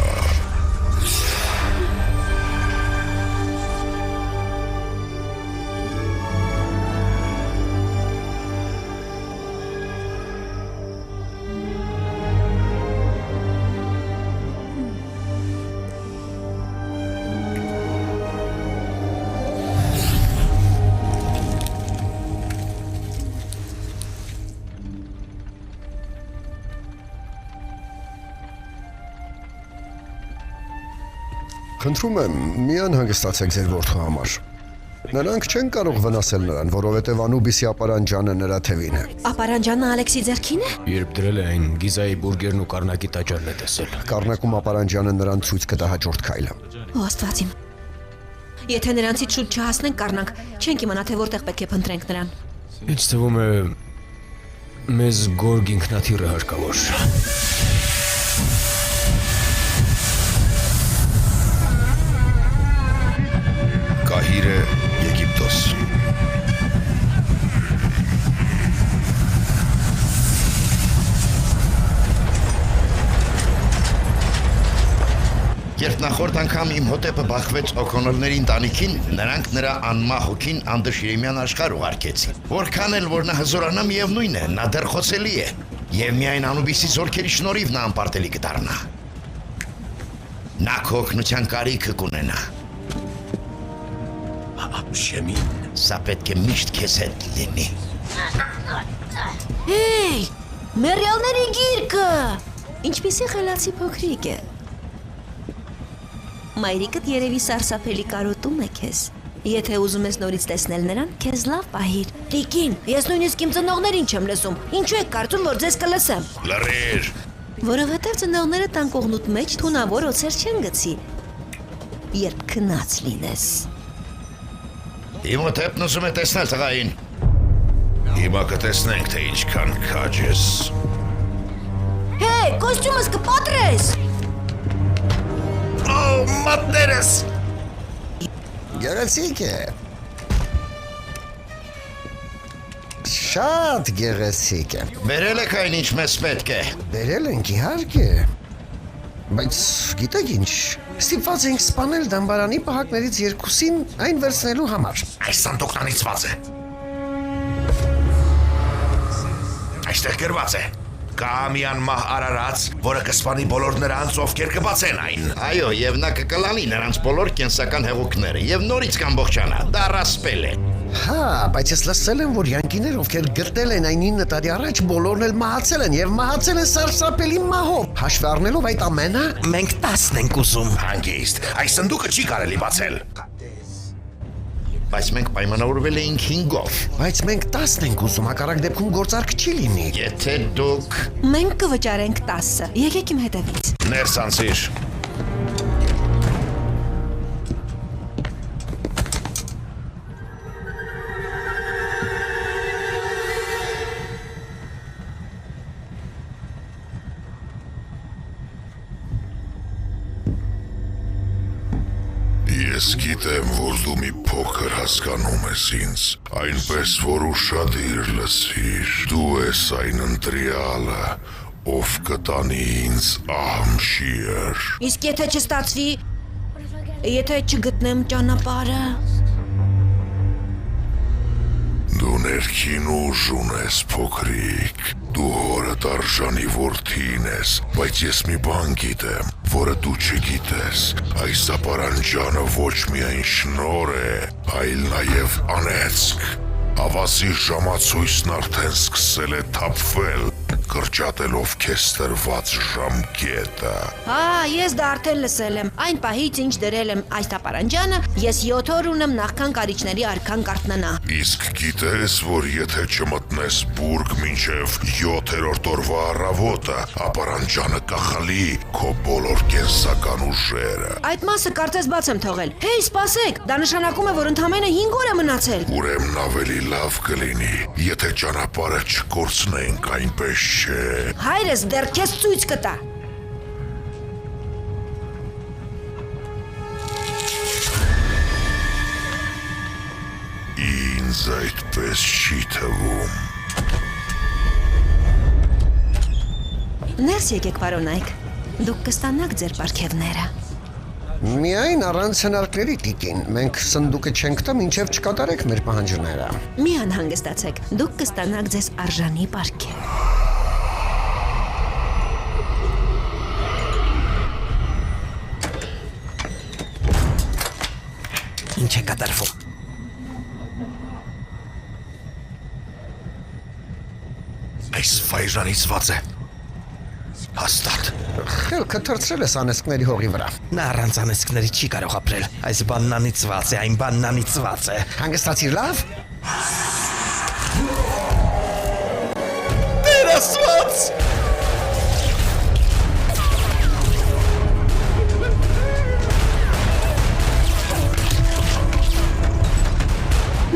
Խնդրում եմ, մի անհանգստացեք ձեր որդու համար։ Նրանք չեն կարող վնասել նրան, որովհետև Անուբիսի ապարանջանը նրա թևին է։ Ապարանջանը Ալեքսի ձեռքին է։ երբ դրել է այն Գիզայի բուրգերն ու Կարնակի տաճարն է տեսել։ Կարնակում ապարանջանը նրան ցույց կտա հաջորդ քայլը։ Ո Աստված իմ։ Եթե նրանցից շուտ չհասնենք Կարնակ, չենք իմանա թե որտեղ պետք է փնտրենք նրան։ Ինչ թվում է մեզ գորգ ինքնաթիռը հարկավոր։ Կահիրե, Եգիպտոս։ Երբ նախորդ անգամ իմ հոտեպը բախվեց օքոնորների ընտանիքին, նրանք նրա անմահ հոգին անդշիրեմյան աշխարհ ուղարկեցին։ Որքան էլ որ նա հզորանա, միևնույն է, նա դեռ խոցելի է, եւ միայն Անուբիսի զորքերի շնորհիվ նա անպարտելի կդառնա։ Նա քո օգնության կարիքը կունենա։ Շեմին։ Սա պետք է միշտ քեզ հետ լինի։ Հեյ, մերյալների գիրկը։ Ինչպիսի խելացի փոքրիկ է։ Մայրիկդ երևի սարսափելի կարոտում է քեզ։ Եթե ուզում ես նորից տեսնել նրան, քեզ լավ պահիր։ Տիկին, ես նույնիսկ իմ ծնողներին չեմ լսում։ Ինչու եք կարծում, որ ձեզ կլսեմ։ Լռիր։ Որովհետև ծնողները տան կողնուտ մեջ թունավոր օձեր չեն գցի։ Երբ քնած լինես։ Իմ հոտեպն ուզում է տեսնել տղային։ Հիմա կտեսնենք, թե ինչքան քաջ ես։ Հեյ, կոստյումս կպատրես։ Օ, մատներս։ Գեղեցիկ է։ Շատ գեղեցիկ է։ Վերել եք այն ինչ մեզ պետք է։ Բերել ենք իհարկե։ Բայց գիտեք ինչ, ստիպված ենք սպանել դամբարանի պահակներից երկուսին այն վերցնելու համար։ Այս սանդուկն անիծված է։ Այստեղ գրված է. Կա մի անմահ արարած, որը կսպանի բոլոր նրանց, ովքեր կբացեն այն։ Այո, եւ նա կկլանի նրանց բոլոր կենսական հեղուկները եւ նորից կամբողջանա։ Դա ռասպել է։ Հա, բայց ես լսել եմ, որ յանկիներ, ովքեր գտել են այն 9 տարի առաջ, բոլորն էլ մահացել են եւ մահացել են սարսափելի մահով։ Հաշվի առնելով այդ ամենը, Մենք 10 ենք ուզում։ Հանգիստ, այս սանդուկը չի կարելի բացել։ Բայց մենք պայմանավորվել էինք 5-ով։ բայց մենք 10 ենք ուզում, հակառակ դեպքում գործարք չի լինի։ Եթե դուք Մենք կվճարենք 10-ը։ Եկեք իմ հետևից։ Ներս անցիր։ Ես գիտեմ, որ դու մի փոքր հասկանում ես ինձ, այնպես որ ուշադիր լսիր, դու ես այն ընտրյալը, ով կտանի ինձ ահմշիեր։ Իսկ եթե չստացվի, եթե չգտնեմ ճանապարհը, Դու ներքին ուժ ունես, փոքրիկ, դու հորդ արժանի որդին ես, բայց ես մի բան գիտեմ, որը դու չգիտես, այս ապարանջանը ոչ միայն շնոր է, այլ նաև անեծք, ավազի ժամացույցն արդեն սկսել է թափվել, կրճատելով քեզ տրված ժամկետը։ Հա, ես դա արդեն լսել եմ։ Այն պահից ինչ դրել եմ այս տապարանջանը, ես 7 օր ունեմ նախքան կարիճների արքան կարտնանա։ Իսկ գիտես, որ եթե չմտնես բուրգ մինչև 7-րդ օրվա առավոտը, ապարանջանը կախալի քո բոլոր կենսական ուժերը։ Այդ մասը կարծես բաց եմ թողել։ Հեյ, սպասեք, դա նշանակում է, որ ընդամենը 5 օր է մնացել։ Ուրեմն ավելի լավ կլինի, եթե ճանապարհը չկորցնենք, այնպես չէ։ Հայրս դեռ քեզ ցույց կտա։ Ինձ այդպես չի թվում։ Ներս եկեք, պարոն Այք։ Դուք կստանաք ձեր պարգևները։ Միայն առանց հնարքների տիկին, մենք սնդուկը չենք տա, մինչև չկատարեք մեր պահանջները։ Մի անհանգստացեք, դուք կստանաք ձեզ արժանի պարգև։ Ինչ է կատարվում։ Այս վայրանիցված է։ Հաստատ։ Խելքը թրցրել ես անեսկների հողի վրա։ Նա առանց անեսկների չի կարող ապրել։ Այս բանն անիծված է, այն բանն անիծված է։ Հանգստացիր լավ։ Տեր Աստված։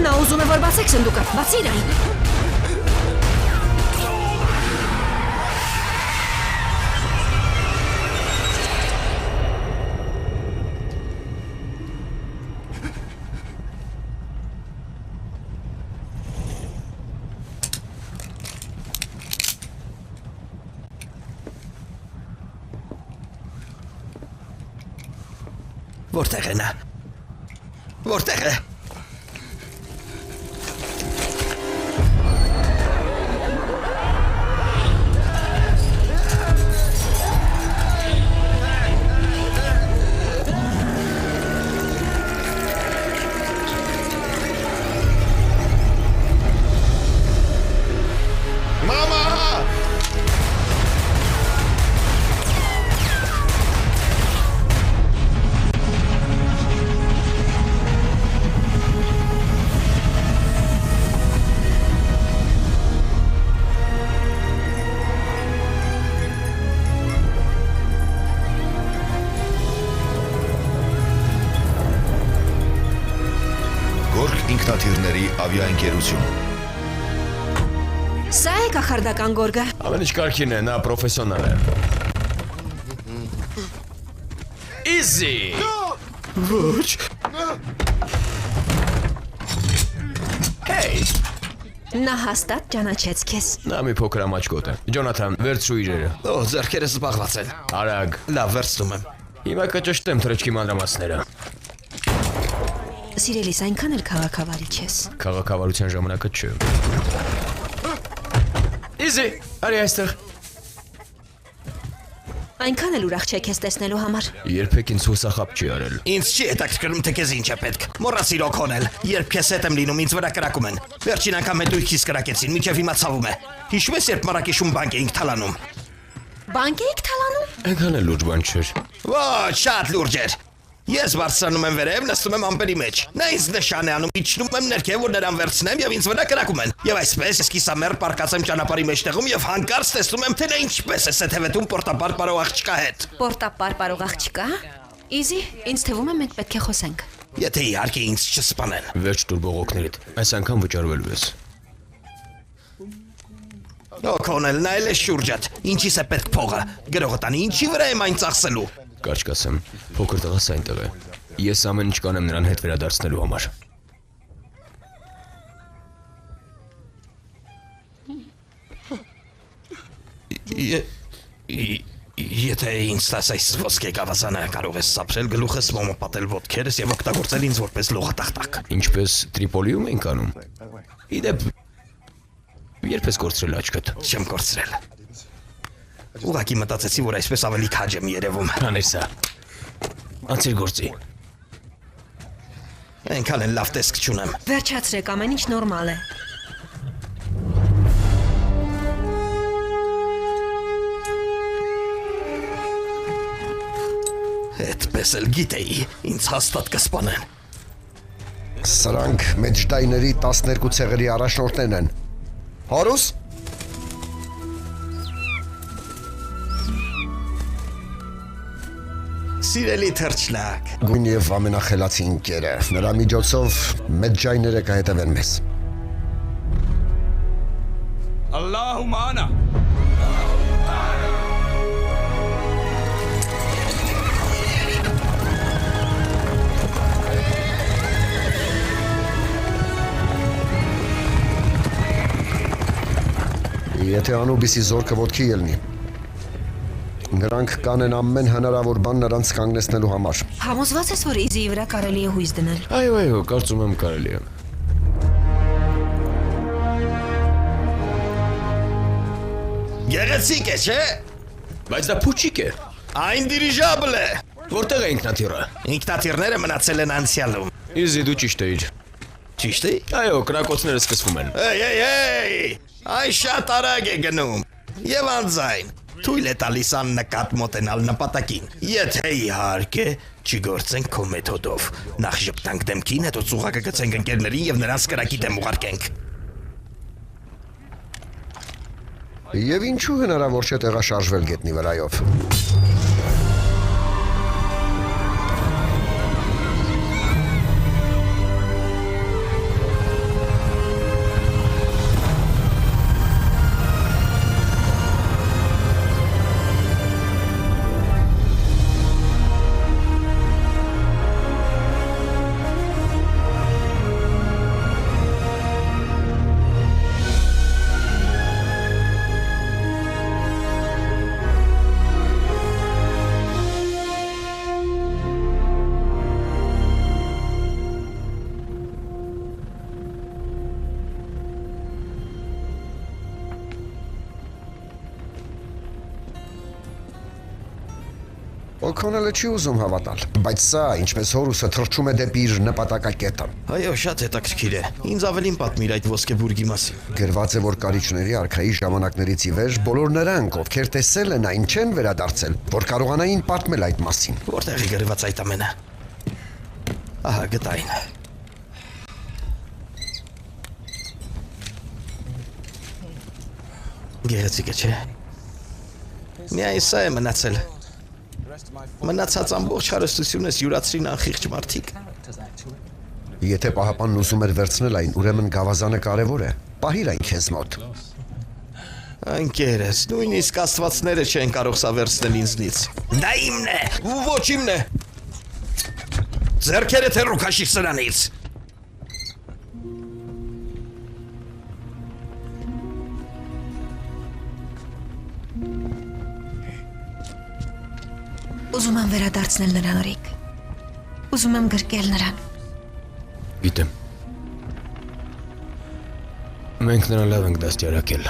Նա ուզում է, որ բացեք սնդուկը, բացիր այն։ Որտեղ է նա։ Որտեղ է։ Ինքնաթիռների ավիաընկերություն։ Սա է կախարդական գորգը։ Ամեն ինչ կարգին է, նա պրոֆեսիոնալ է։ Easy։ Ոչ։ Hey։ Նա հաստատ ճանաչեց քեզ։ Նա մի փոքր ամաչկոտ է։ Ջոնաթան, վերցրու իրերը։ Օ, ձեռքերս զբաղված են։ Արագ։ Լավ, վերցնում եմ։ Հիմա կճշտեմ թրեչքի մանրամասները։ Սիրելիս, այնքան էլ քաղաքավարի չես։ Քաղաքավարության ժամանակը չէ։ Easy, արի այստեղ։ Այնքան էլ ուրախ չեք ես տեսնելու համար։ Երբեք ինձ հուսախապ չի արել։ Ինձ չի հետաքրքրում, թե քեզ ինչ է պետք։ Մոռացիր օքոնել։ Երբ քեզ հետ եմ լինում, ինձ վրա կրակում են։ Վերջին անգամ հետույքիս կրակեցին, մինչև հիմա ցավում է։ Հիշու՞մ ես, երբ Մարակեշում բանկ էինք թալանում։ Բանկ էիք թալանում։ Այնքան էլ լուրջ բան չէր։ Ոչ, շատ լուրջ էր։ Ես բարձրանում եմ վերև, նստում եմ ամպերի մեջ։ Նա ինձ նշան է անում, իջնում եմ ներքև, որ նրան վերցնեմ եւ ինձ վրա կրակում են։ Եվ այսպես ես կիսամեռ պարկած եմ ճանապարհի մեջտեղում եւ հանկարծ տեսնում եմ, թե նա ինչպես է սեթևետում պորտապար պարող աղջկա հետ։ Պորտապար պարող աղջկա։ Իզի, ինձ թվում է մենք պետք է խոսենք։ Եթե իհարկե ինձ չսպանեն։ Վերջ տուր բողոքներիդ։ Այս անգամ վճարվելու ես։ Օքոնել, նայել ես շուրջդ։ Ինչի՞ս է պետք փողը։ Գրողը տանի ինչի վրա եմ այն ծախսելու։ Կարճ կասեմ, փոքր տղաս այնտեղ է։ Ես ամեն ինչ կանեմ նրան հետ վերադարձնելու համար։ Եթե ինձ տաս այս ոսկե գավազանը, կարող ես սափրել գլուխս, մոմապատել ոտքերս եւ օգտագործել ինձ որպես լողատախտակ։ Ինչպես Տրիպոլիում ենք անում։ Իդեպ, երբ ես կորցրել աչքդ։ Չեմ կորցրել։ Ուղղակի մտածեցի, որ այսպես ավելի քաջ եմ երևում։ Հաներ սա։ Անցիր գործի։ Այնքան էլ լավ տեսք չունեմ։ Վերջացրեք, ամեն ինչ նորմալ է։ Այդպես էլ գիտեի, ինձ հաստատ կսպանեն։ Սրանք մեջդայների 12 ցեղերի առաջնորդներն են։ Հարուս։ Սիրելի թրջլակ։ Գույն եւ ամենախելացի ընկերը։ Նրա միջոցով մեջդայները կհետևեն մեզ։ Allahu ma'ana. Եթե Անուբիսի զորքը ոտքի ելնի, նրանք կանեն ամեն հնարավոր բան նրանց կանգնեցնելու համար։ Համոզված ես, որ Իզիի վրա կարելի է հույս դնել։ Այո, կարծում եմ կարելի է։ Գեղեցիկ է, չէ՞։ Բայց դա փուչիկ է։ Այն դիրիժաբլ է։ Որտեղ է ինքնաթիռը։ Ինքնաթիռները մնացել են անցյալում։ Իզի դու ճիշտ էիր։ Ճիշտ է։ Այո, կրակոցները սկսվում են։ Էй, այն շատ արագ է գնում։ Եվ անձայն, թույլ է տալիս աննկատ մոտենալ նպատակին։ Եթե իհարկե չգործենք քո մեթոդով։ Նախ ժպտանք դեմքին, հետո ծուղակը գցենք ընկերներին եւ նրանց կրակի դեմ ուղարկենք։ Եվ ինչու հնարավոր չէ տեղաշարժվել գետնի վրայով։ Օքոնելը չի ուզում հավատալ, բայց սա, ինչպես Հորուսը, թռչում է դեպի իր նպատակակետը։ Այո, շատ հետաքրքիր է։ Ինձ ավելին պատմիր այդ ոսկեբուրգի մասին։ Գրված է, որ Կարիճների արքայի ժամանակներից ի վեր բոլոր նրանք, ովքեր տեսել են այն, չեն վերադարձել, որ կարողանային պատմել այդ մասին։ Որտեղ է գրված այդ ամենը։ Ահա, գտա այն։ Գեղեցիկ է, չէ՞։ Միայն սա է մնացել։ Մնացած ամբողջ հարստությունս յուրացրին անխիղճ մարդիկ։ Եթե պահապանն ուզում էր վերցնել այն, ուրեմն գավազանը կարևոր է։ Պահիր այն քեզ մոտ։ Անկերես, նույնիսկ աստվածները չեն կարող սա վերցնել ինձնից։ Դա իմն է, ոչ իմն է։ Ձեռքերը թեռու քաշի սրանից։ Ուզում եմ վերադարձնել նրան Ռիկ։ Ուզում եմ գրկել նրան։ Գիտեմ։ Մենք նրան լավ ենք դաստիարակել։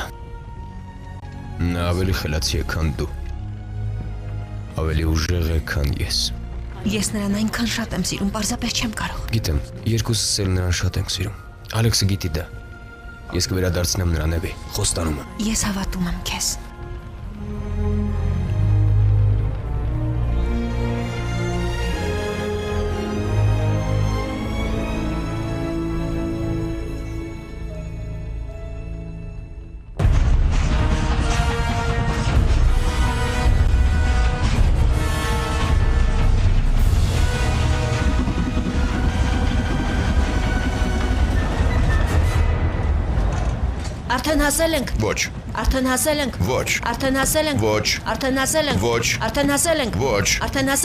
Նա ավելի խելացի է, քան դու։ Ավելի ուժեղ է, քան ես։ Ես նրան այնքան շատ եմ սիրում, պարզապես չեմ կարող։ Գիտեմ, երկուսս էլ նրան շատ ենք սիրում։ Ալեքսը գիտի դա։ Ես կվերադարձնեմ նրան Էվի, խոստանում եմ։ Ես հավատում եմ քեզ։ Արդեն հասել ենք։ Ոչ, Արդեն հասել ենք։ ոչ, Արդեն հասել ենք։ ոչ, Արդեն հասել ենք։ ոչ, Արդեն հասել ենք։ ոչ, Արդեն հասել